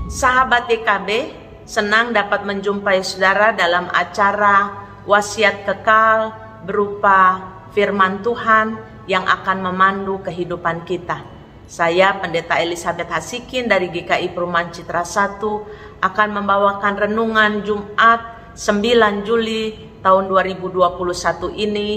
Sahabat DKB, senang dapat menjumpai saudara dalam acara Wasiat Kekal berupa firman Tuhan yang akan memandu kehidupan kita. Saya Pendeta Elizabeth Hasikin dari GKI Perumahan Citra 1 akan membawakan renungan Jumat 9 Juli tahun 2021 ini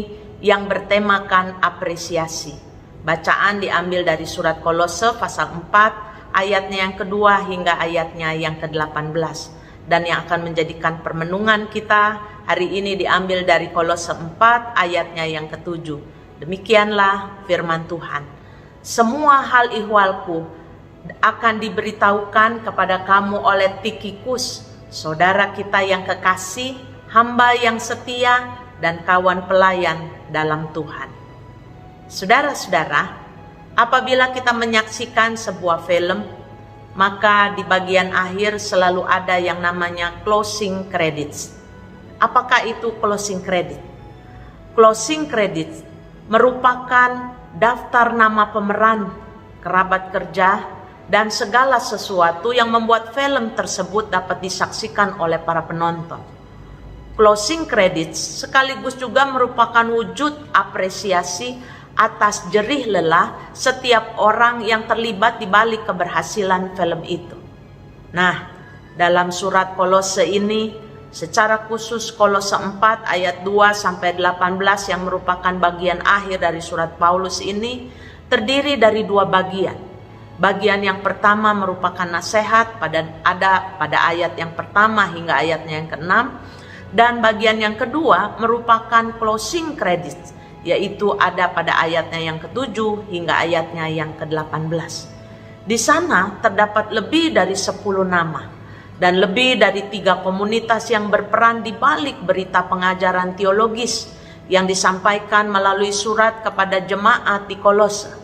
yang bertemakan apresiasi. Bacaan diambil dari surat Kolose pasal 4 ayatnya yang kedua hingga ayatnya yang ke-18. Dan yang akan menjadikan permenungan kita hari ini diambil dari Kolose 4 ayatnya yang ke-7. Demikianlah firman Tuhan. Semua hal ihwalku akan diberitahukan kepada kamu oleh Tikhikus, saudara kita yang kekasih, hamba yang setia, dan kawan pelayan dalam Tuhan. Saudara-saudara, apabila kita menyaksikan sebuah film, maka di bagian akhir selalu ada yang namanya closing credits. Apakah itu closing credit? Closing credits merupakan daftar nama pemeran, kerabat kerja, dan segala sesuatu yang membuat film tersebut dapat disaksikan oleh para penonton. Closing credits sekaligus juga merupakan wujud apresiasi atas jerih lelah setiap orang yang terlibat di balik keberhasilan film itu. Nah, dalam surat Kolose ini, secara khusus Kolose 4 ayat 2 sampai 18 yang merupakan bagian akhir dari surat Paulus ini terdiri dari dua bagian. Bagian yang pertama merupakan nasihat pada ayat yang pertama hingga ayatnya yang ke-6, dan bagian yang kedua merupakan closing credits, yaitu ada pada ayatnya yang ke-7 hingga ayatnya yang ke-18. Di sana terdapat lebih dari 10 nama dan lebih dari 3 komunitas yang berperan di balik berita pengajaran teologis yang disampaikan melalui surat kepada jemaat di Kolose.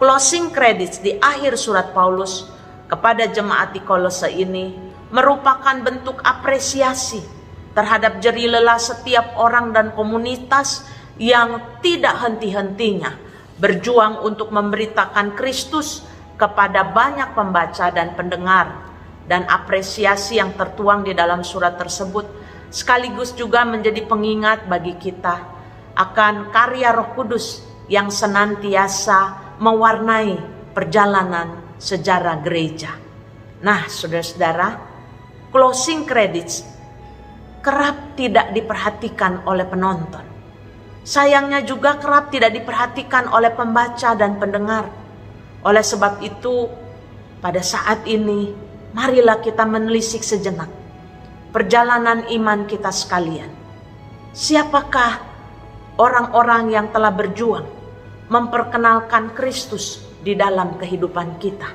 Closing credits di akhir surat Paulus kepada jemaat di Kolose ini merupakan bentuk apresiasi terhadap jerih lelah setiap orang dan komunitas yang tidak henti-hentinya berjuang untuk memberitakan Kristus kepada banyak pembaca dan pendengar, dan apresiasi yang tertuang di dalam surat tersebut sekaligus juga menjadi pengingat bagi kita akan karya Roh Kudus yang senantiasa mewarnai perjalanan sejarah gereja. Nah, saudara-saudara, closing credits kerap tidak diperhatikan oleh penonton. Sayangnya juga kerap tidak diperhatikan oleh pembaca dan pendengar. Oleh sebab itu, pada saat ini, marilah kita menelisik sejenak perjalanan iman kita sekalian. Siapakah orang-orang yang telah berjuang memperkenalkan Kristus di dalam kehidupan kita?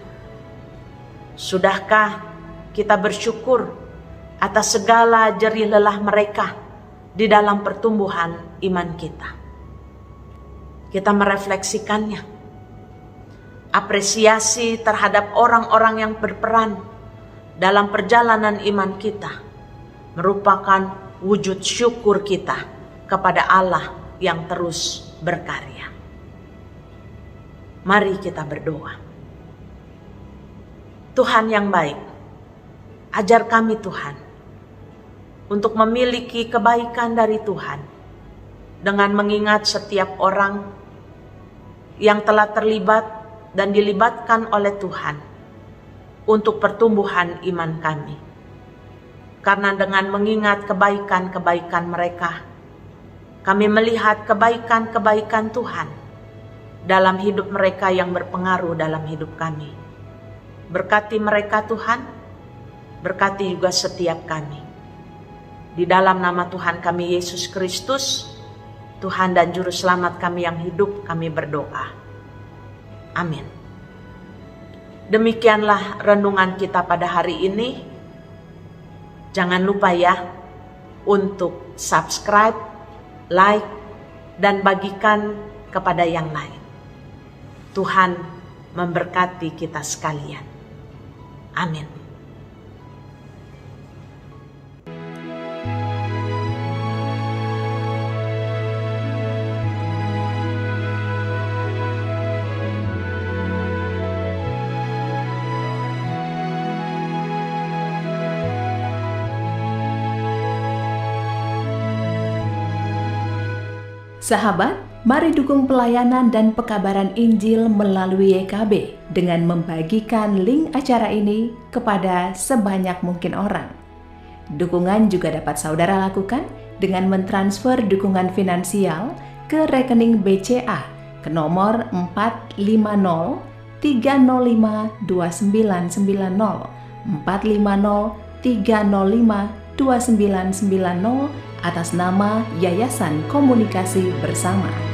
Sudahkah kita bersyukur atas segala jerih lelah mereka di dalam pertumbuhan iman kita? Kita merefleksikannya. Apresiasi terhadap orang-orang yang berperan dalam perjalanan iman kita merupakan wujud syukur kita kepada Allah yang terus berkarya. Mari kita berdoa. Tuhan yang baik, ajar kami Tuhan untuk memiliki kebaikan dari Tuhan dengan mengingat setiap orang yang telah terlibat dan dilibatkan oleh Tuhan untuk pertumbuhan iman kami. Karena dengan mengingat kebaikan-kebaikan mereka, kami melihat kebaikan-kebaikan Tuhan dalam hidup mereka yang berpengaruh dalam hidup kami. Berkati mereka Tuhan, berkati juga setiap kami. Di dalam nama Tuhan kami Yesus Kristus, Tuhan dan Juru Selamat kami yang hidup, kami berdoa. Amin. Demikianlah renungan kita pada hari ini. Jangan lupa ya untuk subscribe, like, dan bagikan kepada yang lain. Tuhan memberkati kita sekalian. Amin. Sahabat, mari dukung pelayanan dan pekabaran Injil melalui YKB dengan membagikan link acara ini kepada sebanyak mungkin orang. Dukungan juga dapat saudara lakukan dengan mentransfer dukungan finansial ke rekening BCA ke nomor 450 305 2990 450 305 2990 atas nama Yayasan Komunikasi Bersama.